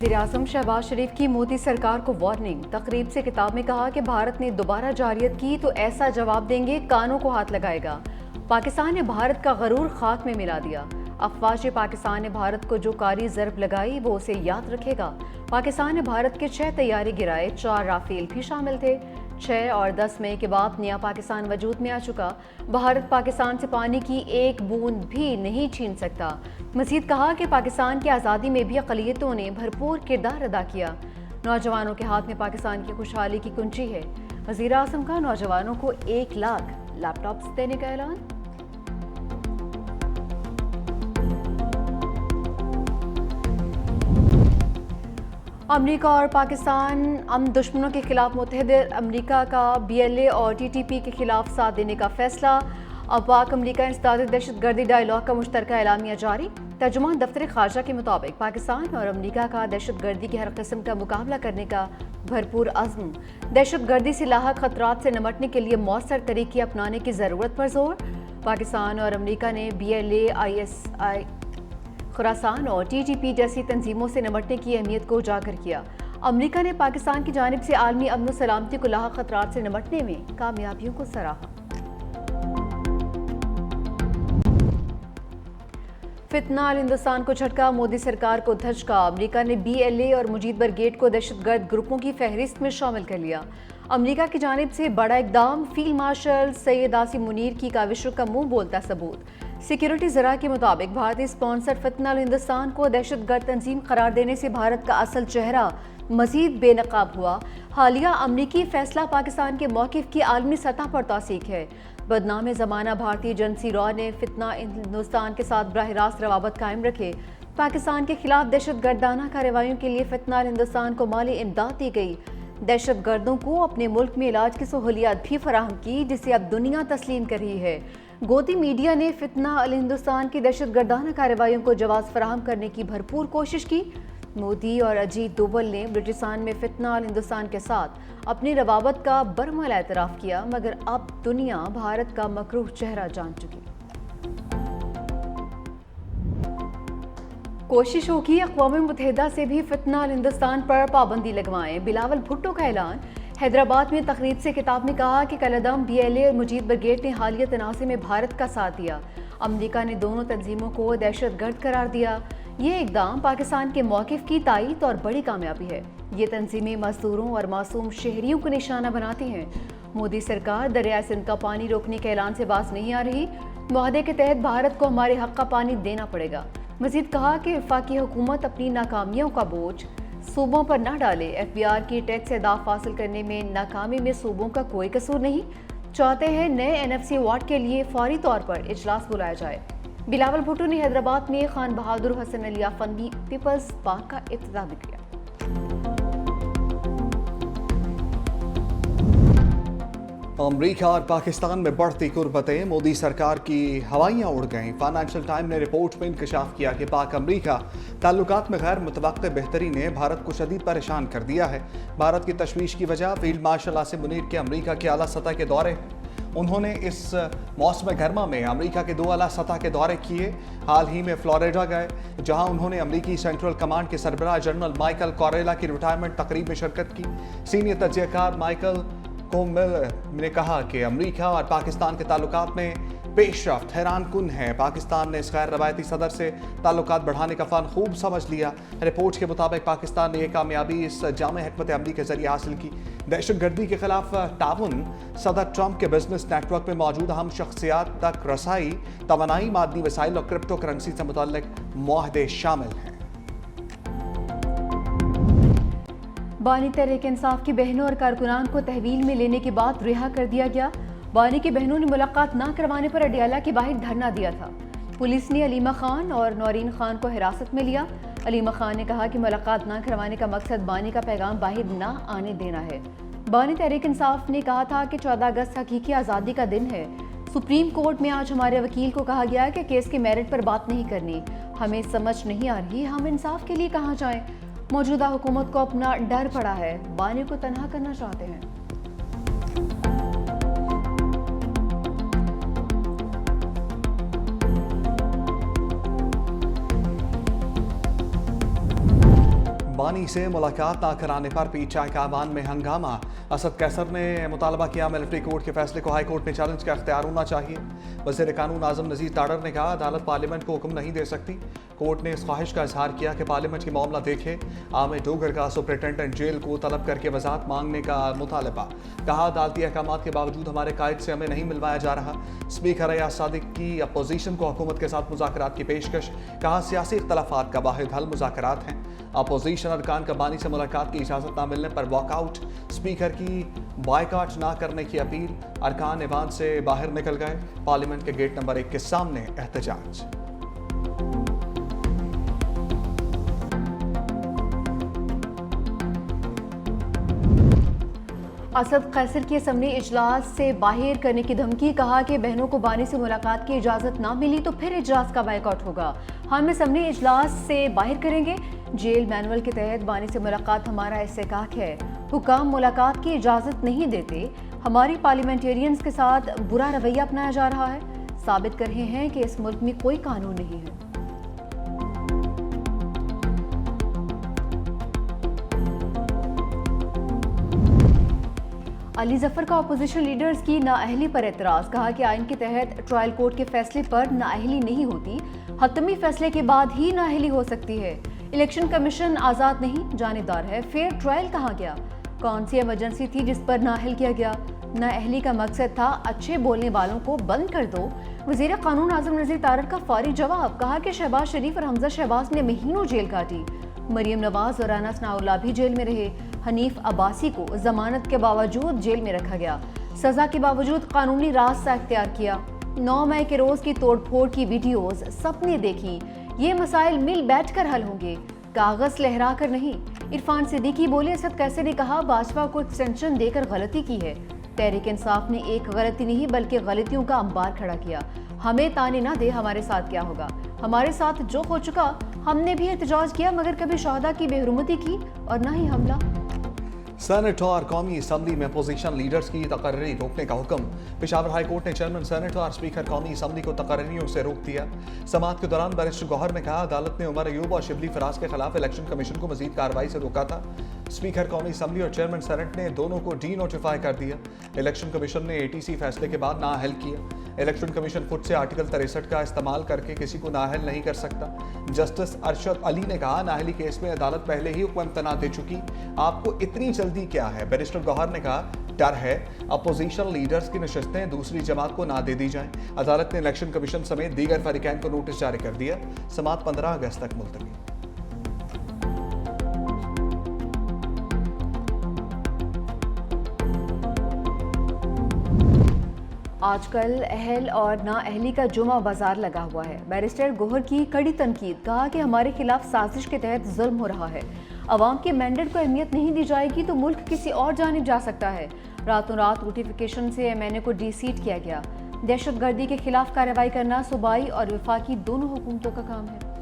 वज़ीर-ए-आज़म शहबाज शरीफ की मोदी सरकार को वार्निंग। तकरीब से खिताब में कहा कि भारत ने दोबारा जारियत की तो ऐसा जवाब देंगे कानों को हाथ लगाएगा। पाकिस्तान ने भारत का गरूर खाक में मिला दिया। अफवाज पाकिस्तान ने भारत को जो कारी ज़रब लगाई वो उसे याद रखेगा। पाकिस्तान ने भारत के 6 तैयारे गिराए, 4 राफेल भी शामिल थे। 6 और 10 मई के बाद नया पाकिस्तान वजूद में आ चुका। भारत पाकिस्तान से पानी की एक बूंद भी नहीं छीन सकता। मजीद कहा कि पाकिस्तान की आज़ादी में भी अक़लियतों ने भरपूर किरदार अदा किया। नौजवानों के हाथ में पाकिस्तान की खुशहाली की कुंजी है। वज़ीर-ए-आज़म का नौजवानों को 1 लाख लैपटॉप्स देने का ऐलान। अमेरिका और पाकिस्तान अमन दुश्मनों के खिलाफ मुत्तहिद। अमेरिका का BLA और TTP के खिलाफ साथ देने का फैसला। अब पाक अमेरिका इंसदाद दहशतगर्दी डायलॉग का मुश्तरका एलामिया जारी। तर्जुमान दफ्तर खारजा के मुताबिक पाकिस्तान और अमेरिका का दहशतगर्दी की हर किस्म का मुकाबला करने का भरपूर अज़्म। दहशतगर्दी से लाहक खतरात से निपटने के लिए मौसर तरीके अपनाने की ज़रूरत पर जोर। पाकिस्तान और अमेरिका ने BLA, ISI, खुरासान और TTP जैसी तंजीमों से निपटने की अहमियत को उजागर किया। अमेरिका ने पाकिस्तान की जानिब से आलमी अमन व सलामती को लाहक खतरात से निपटने में कामयाबियों को सराहा। फितना अल हिंदुस्तान को झटका, मोदी सरकार को धचका। अमेरिका ने BLA और मुजीब ब्रिगेड को दहशतगर्द ग्रुपों की फहरिस्त में शामिल कर लिया। अमेरिका की जानिब से बड़ा इकदाम, फील्ड मार्शल सैयद आसिम मुनीर की काविशों का मुंह बोलता सबूत। सिक्योरिटी ज़रा के मुताबिक भारतीय स्पॉन्सर फितना अल हिंदुस्तान को दहशतगर्द तंजीम करार देने से भारत का असल चेहरा मजीद बेनकाब हुआ। हालिया अमरीकी फैसला पाकिस्तान के मौक़िफ़ की आलमी सतह पर तौसीक है। बदनाम ज़माना भारतीय एजेंसी रॉ ने फितना हिंदुस्तान के साथ बराह रास्त रवाबत कायम रखे। पाकिस्तान के खिलाफ दहशतगर्दाना कार्रवाइयों के लिए फितना अल हिंदुस्तान को माली इमदाद दी गई। दहशतगर्दों को अपने मुल्क में इलाज की सहूलियात भी फराहम की, जिसे अब दुनिया तस्लीम कर रही है। गोदी मीडिया ने फितना अल हिंदुस्तान की दहशतगर्दाना कार्रवाइयों को जवाब फराहम करने की भरपूर कोशिश की। मोदी और अजीत डोवल ने बलूचिस्तान में फितना अल हिंदुस्तान के साथ अपनी रवाबत का बरमला एतराफ़ किया, मगर अब दुनिया भारत का मकरूह चेहरा जान चुकी। कोशिश होगी अक़वाम मुत्तहिदा से भी फितना अल हिंदुस्तान पर पाबंदी लगवाएं। बिलावल भुट्टो का ऐलान। हैदराबाद में तकरीब से खिताब में कहा कि कलअदम BLA और मुजीब ब्रिगेड ने हालिया तनाज़े में भारत का साथ दिया। अमेरिका ने दोनों तंजीमों को दहशतगर्द करार दिया। ये इकदाम पाकिस्तान के मौक़िफ़ की तायीद और बड़ी कामयाबी है। ये तंजीमें मजदूरों और मासूम शहरियों को निशाना बनाती हैं। मोदी सरकार दरिया सिंध का पानी रोकने के ऐलान से बाज नहीं आ रही। मुआहदे के तहत भारत को हमारे हक़ का पानी देना पड़ेगा। मज़ीद कहा कि वफ़ाक़ी हुकूमत अपनी नाकामियों का बोझ सूबों पर न डाले। FBR की टैक्स अहदाफ हासिल करने में नाकामी में सूबों का कोई कसूर नहीं। चाहते हैं नए NFC अवार्ड के लिए फौरी तौर पर इजलास बुलाया जाए। बिलावल भुट्टो ने हैदराबाद में खान बहादुर हसन अलिया फंदी पीपल्स पार्क का इफ्तिताह भी किया। अमेरिका और पाकिस्तान में बढ़ती कुर्बतें, मोदी सरकार की हवाइयाँ उड़ गईं। फाइनेंशियल टाइम ने रिपोर्ट में इंकशाफ किया कि पाक अमेरिका ताल्लुकात में गैर मुतवक्किल बेहतरी ने भारत को शदीद परेशान कर दिया है। भारत की तशवीश की वजह फील्ड मार्शल आसिम मुनीर के अमेरिका के आला सतह के दौरे। उन्होंने इस मौसम गर्मा में अमेरिका के 2 आला सतह के दौरे किए। हाल ही में फ्लोरिडा गए, जहां उन्होंने अमेरिकी सेंट्रल कमांड के सरबराह जनरल माइकल कॉरेला की रिटायरमेंट तकरीब में शिरकत की। सीनियर तज्ज़ियाकार माइकल कोमिल ने कहा कि अमेरिका और पाकिस्तान के ताल्लुकात में पेशरफ्त हैरान कुन है। पाकिस्तान ने इस गैर रवायती सदर से ताल्लुकात बढ़ाने का फ़न खूब समझ लिया। रिपोर्ट के मुताबिक पाकिस्तान ने यह कामयाबी इस जामे हिकमत अमली के जरिए हासिल की। दहशतगर्दी के खिलाफ ताउन, सदर ट्रंप के बिजनेस नेटवर्क में मौजूद अहम शख्सियात तक रसाई, तवानाई, मादनी वसाइल और क्रिप्टो करेंसी से मुतल्लिक मुआहदे शामिल हैं। बानी तहरीक इंसाफ की बहनों और कारकुनान को तहवील में लेने के बाद रिहा कर दिया गया। बानी की बहनों ने मुलाकात न करवाने पर अडियाला के बाहर धरना दिया था। पुलिस ने अलीमा खान और नौरीन खान को हिरासत में लिया। अलीमा खान ने कहा कि मुलाकात न करवाने का मकसद बानी का पैगाम बाहर न आने देना है। बानी तहरीक इंसाफ ने कहा था कि 14 अगस्त हकीकी आज़ादी का दिन है। सुप्रीम कोर्ट में आज हमारे वकील को कहा गया कि केस के मेरिट पर बात नहीं करनी। हमें समझ नहीं आ रही हम इंसाफ के लिए कहाँ जाएं। मौजूदा हुकूमत को अपना डर पड़ा है, बानी को तनहा करना चाहते हैं। बानी से मुलाकात ना कराने पर पीचाई काबान में हंगामा। असद कैसर ने मुतालबा किया मिलिट्री कोर्ट के फैसले को हाई कोर्ट में चैलेंज का इख्तियार होना चाहिए। वज़ीर कानून आज़म नज़ीर ताडर ने कहा अदालत पार्लियामेंट को हुक्म नहीं दे सकती। कोर्ट ने इस ख्वाहिश का इजहार किया कि पार्लियामेंट की मामला देखे। आमिर डोगर का सुपरिटेंडेंट जेल को तलब करके वजाहत मांगने का मुतालबा। कहा अदालती अहकामात के बावजूद हमारे कायद से हमें नहीं मिलवाया जा रहा। स्पीकर अयाज सादिक की अपोजिशन को हुकूमत के साथ मुज़ाकरात की पेशकश। कहा सियासी इख्तलाफात का वाहिद हल मुज़ाकरात हैं। अपोजिशन अरकान का बानी से मुलाकात की इजाज़त ना मिलने पर वॉकआउट। स्पीकर की बायकॉट ना करने की अपील। अरकान ऐवान से बाहर निकल गए। पार्लियामेंट के गेट नंबर 1 के सामने एहतजाज। असद कैसर की असम्बली इजलास से बाहर करने की धमकी। कहा कि बहनों को बानी से मुलाकात की इजाज़त ना मिली तो फिर इजलास का बायकॉट होगा। हम असम्बली इजलास से बाहर करेंगे। जेल मैनुअल के तहत बानी से मुलाकात हमारा इस्तेकाक है। हुकाम मुलाकात की इजाज़त नहीं देते। हमारी पार्लियामेंटेरियंस के साथ बुरा रवैया अपनाया जा रहा है। साबित कर रहे हैं कि इस मुल्क में कोई कानून नहीं है। अली जफर का अपोजिशन लीडर्स की नाअहली पर एतराज़। कहा कि आइन के तहत ट्रायल कोर्ट के फैसले पर नाअहली नहीं होती। हतमी फैसले के बाद ही नाअहली हो सकती है। इलेक्शन कमीशन आज़ाद नहीं, जानिबदार है। फेयर ट्रायल कहाँ गया? कौन सी इमरजेंसी थी जिस पर नाअहल किया गया? नाअहली का मकसद था अच्छे बोलने वालों को बंद कर दो। वज़ीर कानून आज़म नज़ीर तारड़ का फौरी जवाब। कहा कि शहबाज शरीफ और हमजा शहबाज ने महीनों जेल काटी। मरियम नवाज और राना सनाउल्लाह भी जेल में रहे। हनीफ अब्बासी को जमानत के बावजूद जेल में रखा गया। सजा के बावजूद कानूनी रास्ता इख्तियार किया। 9 मई के रोज की तोड़फोड़ की वीडियोस सबने देखी। ये मसाइल मिल बैठकर हल होंगे, कागज लहरा कर नहीं। इरफान सिद्दीकी बोले असद कैसर ने कहा भाजपा को एक्सटेंशन देकर गलती की है। तहरीक इंसाफ ने एक गलती नहीं बल्कि गलतियों का अंबार खड़ा किया। हमें ताने ना दे हमारे साथ क्या होगा। हमारे साथ जो हो चुका हमने भी एहतजाज किया मगर कभी शहदा की बेहरुमती की और ना ही हमला। सेनेट और कौमी असम्बली में अपोजिशन लीडर्स की तकर्री रोकने का हुक्म। पेशावर हाई कोर्ट ने चेयरमैन सेनेट और स्पीकर कौमी असम्बली को तकर्रियों से रोक दिया। समाअत के दौरान बैरिस्टर गौहर ने कहा अदालत ने उमर अयूब और शिबली फराज के खिलाफ इलेक्शन कमीशन को मजीद कार्रवाई से रोका था। स्पीकर कौमी असम्बली और चेयरमैन सेनेट ने दोनों को डी नोटिफाई कर दिया। इलेक्शन कमीशन ने ATC फैसले के बाद नाअहल किया। इलेक्शन कमीशन खुद से आर्टिकल 63 का इस्तेमाल करके किसी को नाअहल नहीं कर सकता। जस्टिस अरशद अली ने कहा नाअहली केस में अदालत पहले ही हुक्म इम्तना दे चुकी, आपको इतनी जल्दी क्या है। बैरिस्टर गौहर ने कहा डर है अपोजिशन लीडर्स की नशस्तें दूसरी जमात को ना दे दी जाएं। अदालत ने इलेक्शन कमीशन समेत दीगर फरीकैन को नोटिस जारी कर दिया। समाअत 15 अगस्त तक मुलतवी। आजकल अहल और नाअहली का जुमा बाजार लगा हुआ है। बैरिस्टर गौहर की कड़ी तनकीद। कहा कि हमारे खिलाफ साजिश के तहत जुल्म हो रहा है। अवाम के मैंडेट को अहमियत नहीं दी जाएगी तो मुल्क किसी और जानिब जा सकता है। रातों रात नोटिफिकेशन से MNA को डीसीट किया गया। दहशतगर्दी के खिलाफ कार्रवाई करना सूबाई और वफाकी दोनों हुकूमतों का काम है।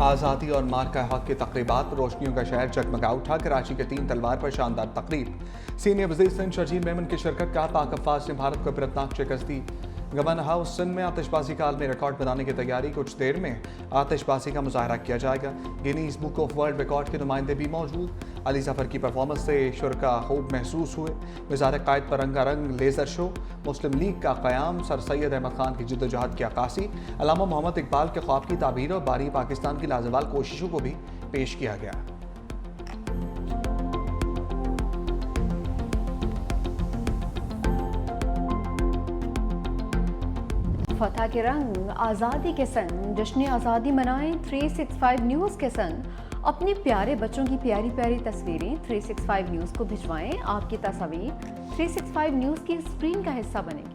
आज़ादी और मार्का हक की तकरीबात। रोशनियों का शहर जगमगा उठा। कराची के 3 तलवार पर शानदार तकरीब। सीनियर वज़ीर सिंध शर्जील मेमन की शिरकत का। पाक अफ़वाज ने भारत को इबरतनाक शिकस्त दी। गवर्नर हाउस सिंध में आतिशबाजी का आलमी रिकॉर्ड बनाने की तैयारी। कुछ देर में आतिशबाजी का मुजाहरा किया जाएगा। Guinness book of world record के नुमाइंदे भी मौजूद। अली जफर की परफॉर्मेंस से शुरका खूब महसूस हुए। वज़ार कायद पर रंगारंग लेज़र शो। मुस्लिम लीग का क़याम। सर सैयद अहमद खान की जिद्दोजहद की अक्कासी। अल्लामा मोहम्मद इकबाल के ख्वाब की ताबीर और बारी पाकिस्तान की लाजवाल कोशिशों को भी पेश किया गया। फतह के रंग आज़ादी के संग जश्न आज़ादी मनाएं 365 न्यूज़ के संग। अपने प्यारे बच्चों की प्यारी प्यारी तस्वीरें 365 न्यूज़ को भिजवाएं। आपकी तस्वीर 365 न्यूज़ की स्क्रीन का हिस्सा बनेगी।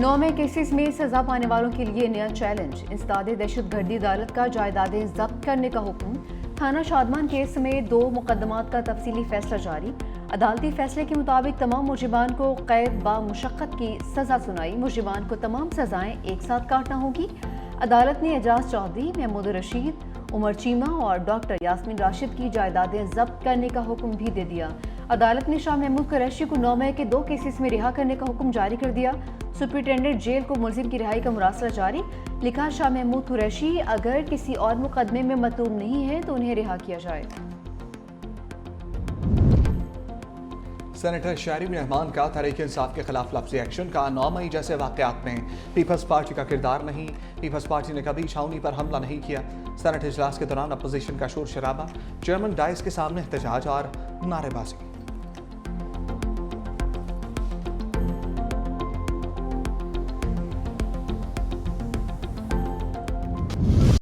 नौ केसेस में सजा पाने वालों के लिए नया चैलेंज। इंसदाद दहशतगर्दी अदालत का जायदादें जब्त करने का हुक्म। थाना शादमान केस में 2 मुकदमात का तफसीली फैसला जारी। अदालती फैसले के मुताबिक तमाम मुजरिमान को कैद बा मुशक्कत की सजा सुनाई। मुजरिमान को तमाम सजाएं एक साथ काटना होगी। अदालत ने एजाज चौधरी, महमूद रशीद उमर चीमा और डॉक्टर यास्मीन राशिद की जायदादें जब्त करने का हुक्म भी दे दिया। अदालत ने शाह महमूद कुरैशी को 9 मई के 2 केसेस में रिहा करने का हुक्म जारी कर दिया। सुप्रिंटेंडेंट जेल को मुलजिम की रिहाई का मुरासला जारी। लिखा, शाह महमूद कुरैशी अगर किसी और मुकदमे में मतलूब नहीं है तो उन्हें रिहा किया जाए। सेनेटर शहरीम रहमान का तहरीक इंसाफ के खिलाफ लफ्ज़ी एक्शन का 9 मई जैसे वाक़यात में पीपल्स पार्टी का किरदार नहीं। पीपल्स पार्टी ने कभी छावनी पर हमला नहीं किया। सेनेट इजलास के दौरान अपोजिशन का शोर शराबा, चेयरमैन डाइस के सामने एहतजाज और नारेबाजी।